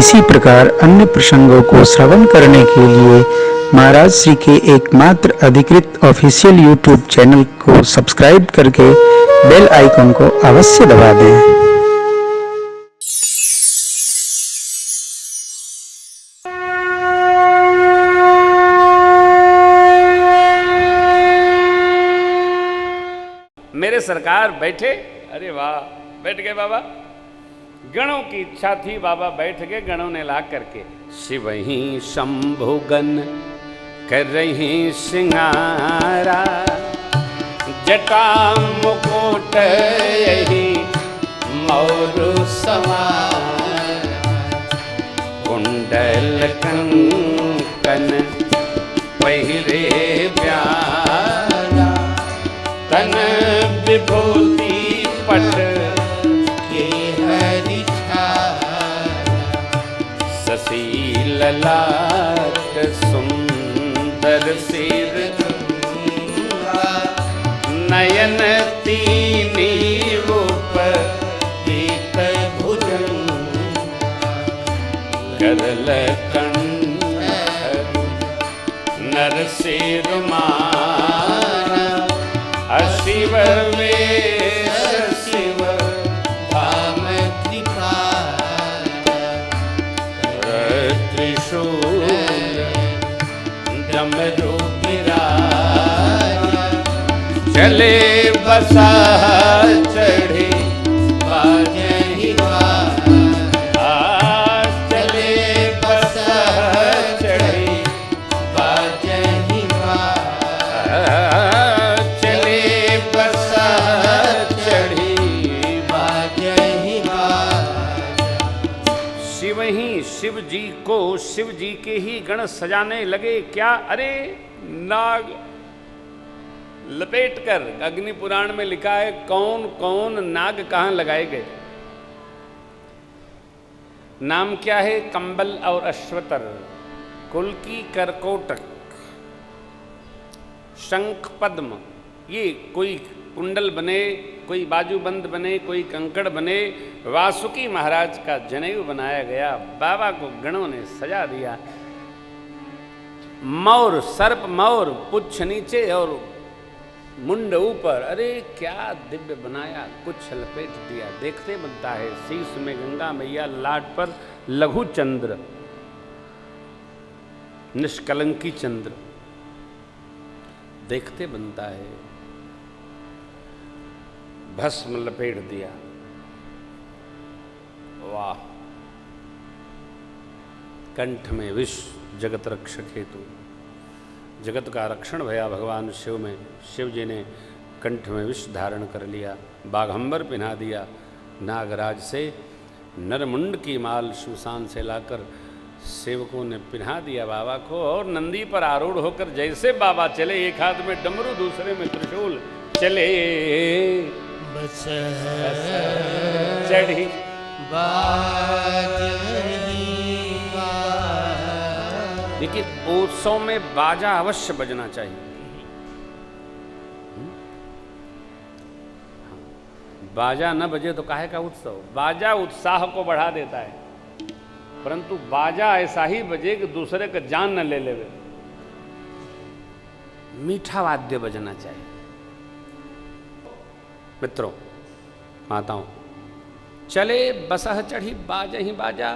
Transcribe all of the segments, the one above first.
इसी प्रकार अन्य प्रसंगों को श्रवण करने के लिए महाराज श्री के एकमात्र अधिकृत ऑफिशियल यूट्यूब चैनल को सब्सक्राइब करके बेल आइकन को अवश्य दबा दें। मेरे सरकार बैठे। अरे वाह, बैठ गए बाबा। गणों की इच्छा थी, बाबा बैठ गए। गणों ने ला करके शिव ही शंभुगन कर रही सिंगारा, जटा मुकुट यही मौर सवार, कुंडल कंकन पहिरे प्यारा, तन विभूति पट के हरि छाया, शशि ललाट सुंदर सिर, नयन तीनी रूप दीत भुजंग, करल कंठ नर सिर मारा, शिव वेश शिव धाम त्रिकाल, त्रिशूल डमरू बिराजा, चले बसा चढ़े बाजहि बाजा, चले बसा चढ़े बाजहि बाजा, शिव जी को शिव जी के ही गण सजाने लगे। क्या? अरे नाग लपेट कर, अग्नि पुराण में लिखा है कौन कौन नाग कहां लगाए गए। नाम क्या है? कंबल और अश्वतर, कुल्की, करकोटक, शंख पद्म। ये कोई कुंडल बने, कोई बाजूबंद बने, कोई कंकड़ बने। वासुकी महाराज का जनेऊ बनाया गया। बाबा को गणों ने सजा दिया। मौर, सर्प मौर, पुच्छ नीचे और मुंड ऊपर। अरे क्या दिव्य बनाया, कुछ लपेट दिया। देखते बनता है। शीश में गंगा मैया, लाट पर लघु चंद्र, निष्कलंकी चंद्र। देखते बनता है। भस्म लपेट दिया। वाह! कंठ में विष, जगत रक्षक हेतु। जगत का रक्षण भया भगवान शिव में। शिव जी ने कंठ में विष धारण कर लिया, बाघंबर पिन्हा दिया। नागराज से नरमुंड की माल सुशान से लाकर सेवकों ने पिन्हा दिया बाबा को। और नंदी पर आरूढ़ होकर जैसे बाबा चले, एक हाथ में डमरू, दूसरे में त्रिशूल, चले बस चढ़ी देखिए, उत्सव में बाजा अवश्य बजना चाहिए। बाजा न बजे तो काहे का उत्सव। बाजा उत्साह को बढ़ा देता है, परंतु बाजा ऐसा ही बजे कि दूसरे का जान न ले लेवे। मीठा वाद्य बजना चाहिए। मित्रों, माताओं, चले बसह चढ़ी बाजहि बाजा।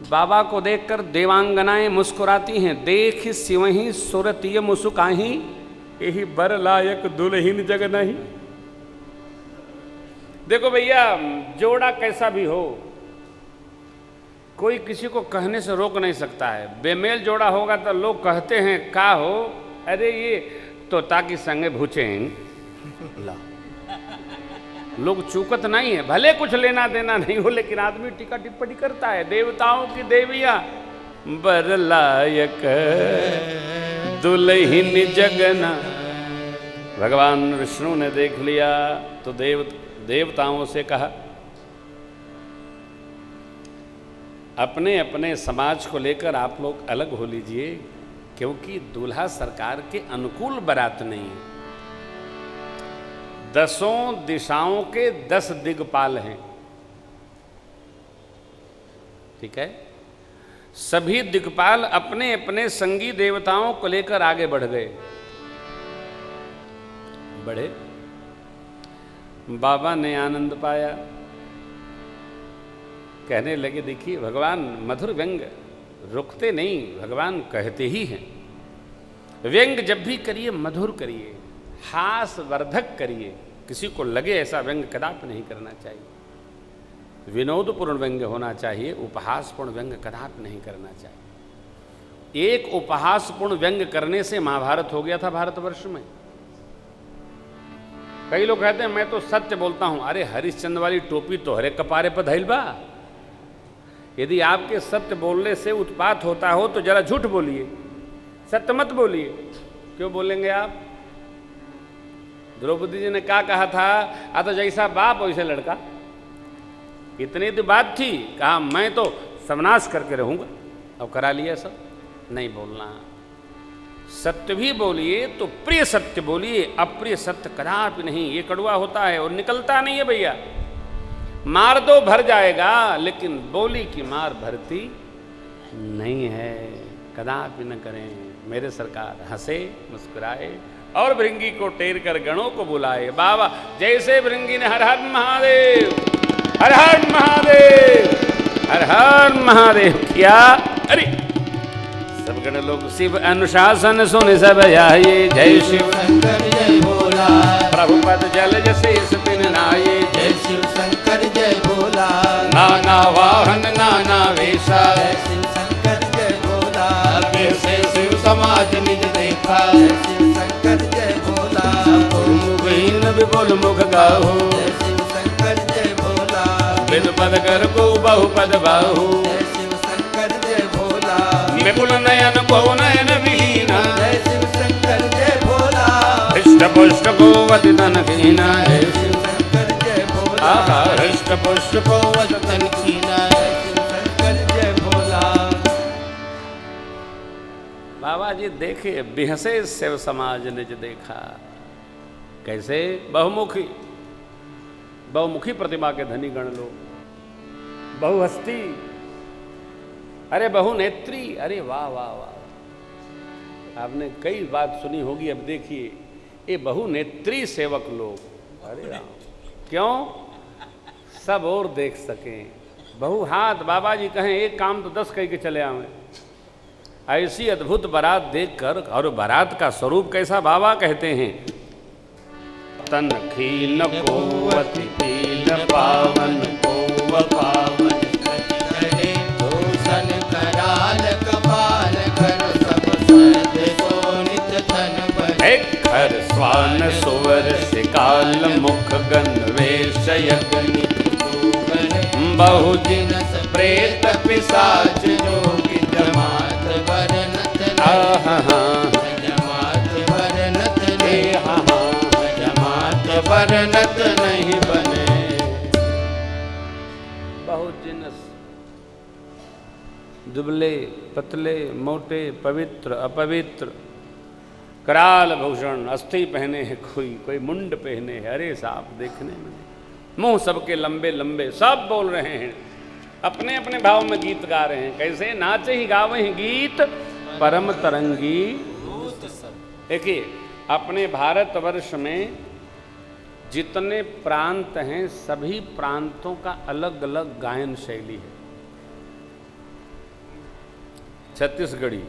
बाबा को देखकर देवांगनाएं मुस्कुराती हैं। देख सिवही सुरतीय मुसुकाही, यही बर लायक दुल्हीन जग नहीं। देखो भैया, जोड़ा कैसा भी हो, कोई किसी को कहने से रोक नहीं सकता है। बेमेल जोड़ा होगा तो लोग कहते हैं का हो, अरे ये तोता की संगे भूचे ला। लोग चूकत नहीं है, भले कुछ लेना देना नहीं हो, लेकिन आदमी टीका टिप्पणी करता है। देवताओं की देवियां बर लायक दुल्हीन जगना। भगवान विष्णु ने देख लिया तो देवताओं से कहा, अपने अपने समाज को लेकर आप लोग अलग हो लीजिए, क्योंकि दूल्हा सरकार के अनुकूल बारात नहीं है। 10 दिशाओं के 10 दिग्पाल हैं। ठीक है। सभी दिक्पाल अपने अपने संगी देवताओं को लेकर आगे बढ़ गए। बढ़े, बाबा ने आनंद पाया, कहने लगे देखिए भगवान मधुर व्यंग रुकते नहीं, भगवान कहते ही हैं। व्यंग जब भी करिए मधुर करिए, हास वर्धक करिए, किसी को लगे ऐसा व्यंग कदापि नहीं करना चाहिए। विनोदपूर्ण व्यंग होना चाहिए, उपहासपूर्ण व्यंग कदापि नहीं करना चाहिए। एक उपहासपूर्ण व्यंग करने से महाभारत हो गया था भारतवर्ष में। कई लोग कहते हैं मैं तो सत्य बोलता हूं। अरे हरिश्चंद्र वाली टोपी तो हरे कपारे पर धइल बा। यदि आपके सत्य बोलने से उत्पात होता हो तो जरा झूठ बोलिए, सत्य मत बोलिए। क्यों बोलेंगे आप? द्रौपदी जी ने क्या कहा था? आ तो जैसा बाप वैसे लड़का। इतनी तो बात थी, कहा मैं तो सर्वनाश करके रहूंगा। अब करा लिया सब। नहीं बोलना, सत्य भी बोलिए तो प्रिय सत्य बोलिए, अप्रिय सत्य कदापि नहीं। ये कड़वा होता है और निकलता नहीं है भैया। मार दो भर जाएगा, लेकिन बोली की मार भरती नहीं है। कदापि न करें। मेरे सरकार हंसे मुस्कुराए और भृंगी को टेर कर गणों को बुलाए। बाबा जैसे भृंगी ने हर हर महादेव, हर हर महादेव, हर हर महादेव किया, अरे सब गण लोग शिव अनुशासन सुन सब आए। जय शिव शंकर जय भोला, प्रभु पद जल जशेष पिन नाये। जय शिव शंकर जय भोला, नाना वाहन नाना वेशा। जय शिव शंकर जय भोला, कैसे शिव समाज निज देखा। जय शिव शंकर जय भोला, मुखहीन विपुल मुख गाहो। जय शिव शंकर जय भोला, बिन पद कर को बहु पद बाहु। जय शिव शंकर जय भोला, विपुल नयन को नयन विहीना। जय शिव शंकर जय भोला, हृष्ट पुष्ट को वदन कीना। जय शिव शंकर जय भोला, आहा हृष्ट पुष्ट को वदन कीना। जय शिव शंकर जय भोला। बाबा जी देखे बिहसे शिव समाज निज देखा। कैसे? बहुमुखी, बहुमुखी प्रतिभा के धनी गण लोग, बहुहस्ती, अरे बहुनेत्री, अरे वाह वाह वाह। आपने कई बात सुनी होगी, अब देखिए ये बहुनेत्री सेवक लोग। अरे राम, क्यों? सब और देख सकें। बहु हाथ, बाबा जी कहें एक काम तो 10 कह के चले आवे। ऐसी अद्भुत बारात देखकर, और बारात का स्वरूप कैसा बाबा कहते हैं, तन खीन को अति खीन पावन को पावन करे भूषण कराल कपाल कर सब सद सोनित धन पर। एक हर स्वान सुवर शिकाल मुख गन वेश यज्ञ बहु जिनस प्रेत पिशाच जोगी जमात वरनत आहा जमात वरनत रे, जमात वरनत नहीं बने। बहुत जिनस, दुबले पतले मोटे, पवित्र अपवित्र, कराल भूषण, अस्थि पहने हैं, कोई मुंड पहने है। अरे साहब देखने में मुंह सबके लंबे लंबे, सब बोल रहे हैं, अपने अपने भाव में गीत गा रहे हैं। कैसे? नाचे ही गावे ही गीत परम तरंगी। देखिए अपने भारतवर्ष में जितने प्रांत हैं, सभी प्रांतों का अलग अलग गायन शैली है। छत्तीसगढ़ी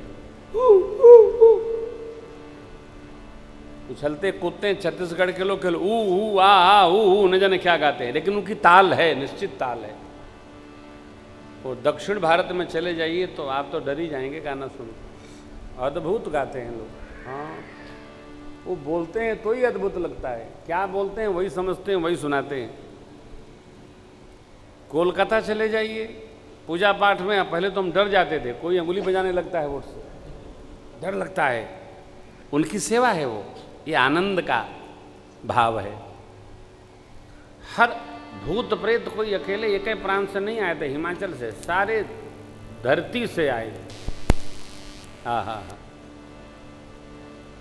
उछलते कूदते हैं, छत्तीसगढ़ के लोग खेल ऊ आ ऊ न जाने क्या गाते हैं, लेकिन उनकी ताल है, निश्चित ताल है। वो दक्षिण भारत में चले जाइए तो आप तो डर ही जाएंगे गाना सुन। अद्भुत गाते हैं लोग। हाँ, वो बोलते हैं तो ही अद्भुत लगता है। क्या बोलते हैं वही समझते हैं, वही सुनाते हैं। कोलकाता चले जाइए, पूजा पाठ में पहले तो हम डर जाते थे, कोई अंगुली बजाने लगता है, वोट से डर लगता है। उनकी सेवा है वो, ये आनंद का भाव है। हर भूत प्रेत कोई अकेले एक ही प्रांत से नहीं आए थे, हिमाचल से, सारे धरती से आए। हाँ हाँ हाँ,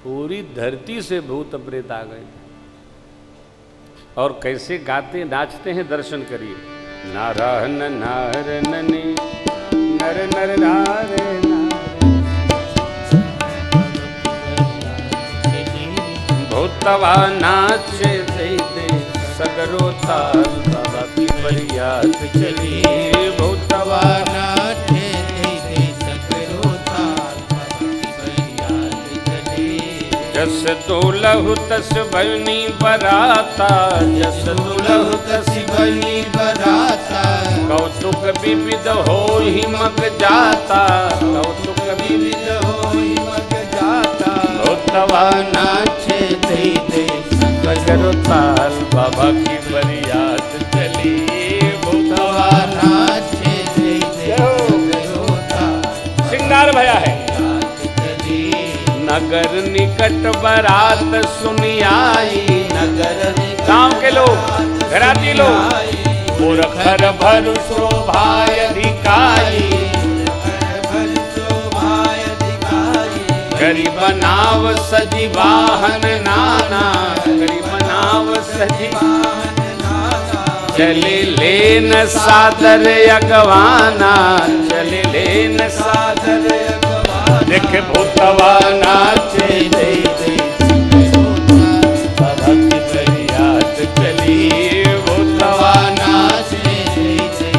पूरी धरती से भूत प्रेत आ गए। और कैसे गाते नाचते हैं, दर्शन करिए। नारायण नारनने नर नारे भूतवा नाचे दे दे सगरो ताल बाबा की बरियात चली भूतवा नाचे दे दे सगरो ताल बाबा की बरियात चली जस दुलहु तस बनी बराता जस दुलहु तस बनी बराता कौतुक विविध हो ही मग जाता कौतुक विविध होई मग जाता भूतवा नाचे दे दे सगरो ताल बाबा की बरियात चली भूतवा नाचे दे दे सगरो ताल सिंगार भया है चली नगर निकट बरात सुनी आई नगर गांव के लोग घराती लोग पुरखर भर शोभाय अधिकारी गरीब नाव सजी वाहन नाना गरीब नाव सजी चले लेन सादर अगवाना चले लेन सादर देख भूतवा नाचे दे दे बाबा की बरियात चली भूतवा नाचे दे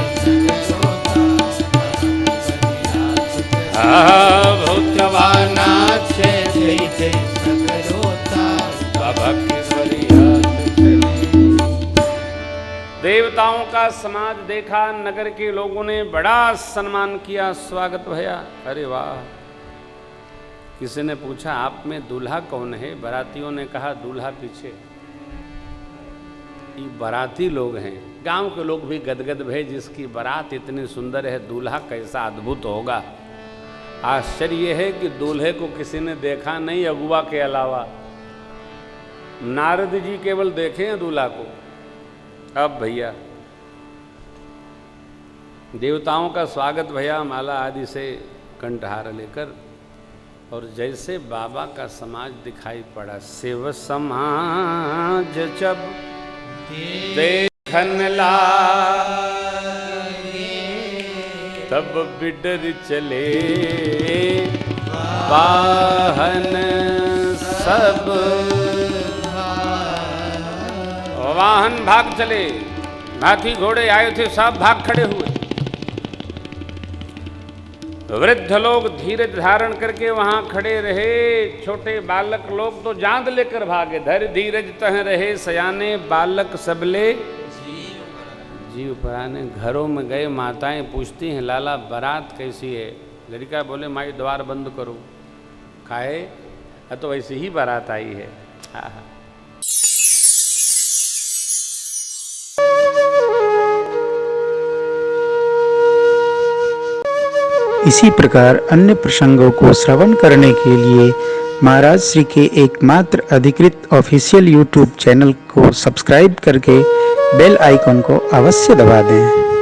भूतवा नाचे दे दे सगरो ताल बाबा की बरियात चली। देवताओं का समाज देखा नगर के लोगों ने बड़ा सम्मान किया स्वागत भया अरे वाह किसी ने पूछा आप में दूल्हा कौन है बारातियों ने कहा दूल्हा पीछे ये बाराती लोग हैं गांव के लोग भी गदगद भय जिसकी बारात इतनी सुंदर है दूल्हा कैसा अद्भुत होगा आश्चर्य यह है कि दूल्हे को किसी ने देखा नहीं अगुआ के अलावा नारद जी केवल देखे हैं दूल्हा को अब भैया देवताओं का स्वागत भैया माला आदि से कंठहार लेकर और जैसे बाबा का समाज दिखाई पड़ा शिव समाज जब देखन ला तब बिडर चले वाहन सब वाहन भाग चले हाथी घोड़े आए थे सब भाग खड़े हुए वृद्ध लोग धीरज धारण करके वहां खड़े रहे छोटे बालक लोग तो जांद लेकर भागे धैर्य धीरज तह रहे सयाने बालक सबले जीव पराने घरों में गए माताएं पूछती हैं लाला बारात कैसी है लड़का बोले माई द्वार बंद करो खाए तो ऐसी ही बारात आई है इसी प्रकार अन्य प्रसंगों को श्रवण करने के लिए महाराज श्री के एकमात्र अधिकृत ऑफिशियल यूट्यूब चैनल को सब्सक्राइब करके बेल आइकन को अवश्य दबा दें।